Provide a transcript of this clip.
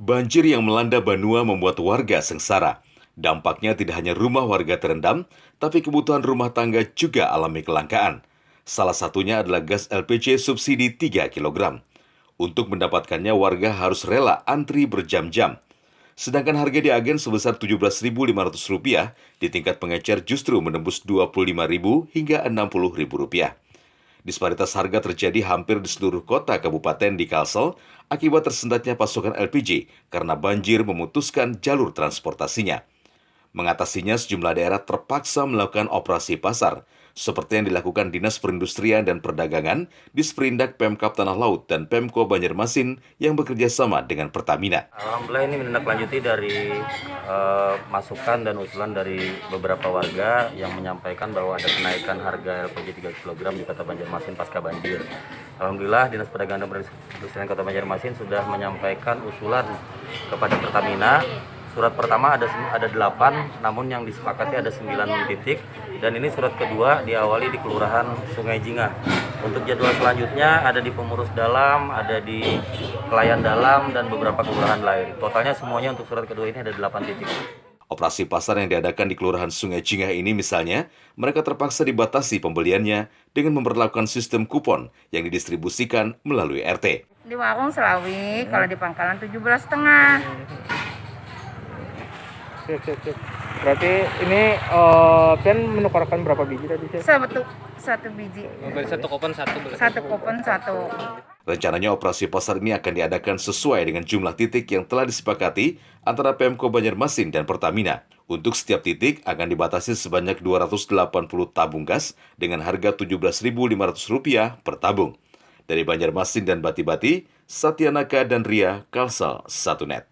Banjir yang melanda Banua membuat warga sengsara. Dampaknya tidak hanya rumah warga terendam, tapi kebutuhan rumah tangga juga alami kelangkaan. Salah satunya adalah gas LPG subsidi 3 kg. Untuk mendapatkannya warga harus rela antri berjam-jam. Sedangkan harga di agen sebesar Rp17.500, di tingkat pengecer justru menembus Rp25.000 hingga Rp60.000. Disparitas harga terjadi hampir di seluruh kota kabupaten di Kalsel akibat tersendatnya pasokan LPG karena banjir memutuskan jalur transportasinya. Mengatasinya, sejumlah daerah terpaksa melakukan operasi pasar, seperti yang dilakukan Dinas Perindustrian dan Perdagangan, Disperindak Pemkab Tanah Laut, dan Pemko Banjarmasin yang bekerja sama dengan Pertamina. Alhamdulillah ini menindaklanjuti dari masukan dan usulan dari beberapa warga yang menyampaikan bahwa ada kenaikan harga LPG 3 kg di Kota Banjarmasin pasca banjir. Alhamdulillah Dinas Perdagangan dan Perindustrian Kota Banjarmasin sudah menyampaikan usulan kepada Pertamina. Surat pertama ada 8, namun yang disepakati ada 9 titik. Dan ini surat kedua diawali di Kelurahan Sungai Jingah. Untuk jadwal selanjutnya ada di Pemurus Dalam, ada di Kelayan Dalam, dan beberapa kelurahan lain. Totalnya semuanya untuk surat kedua ini ada 8 titik. Operasi pasar yang diadakan di Kelurahan Sungai Jingah ini misalnya, mereka terpaksa dibatasi pembeliannya dengan memperlakukan sistem kupon yang didistribusikan melalui RT. Di warung Selawi, kalau di pangkalan 17,5. Berarti ini kan menukarkan berapa biji tadi sih? Satu biji. Satu kupon satu. Satu kupon satu. Rencananya operasi pasar ini akan diadakan sesuai dengan jumlah titik yang telah disepakati antara Pemko Banjarmasin dan Pertamina. Untuk setiap titik akan dibatasi sebanyak 280 tabung gas dengan harga Rp17.500 per tabung. Dari Banjarmasin dan Bati-Bati, Satyanaka dan Ria, Kalsel 1net.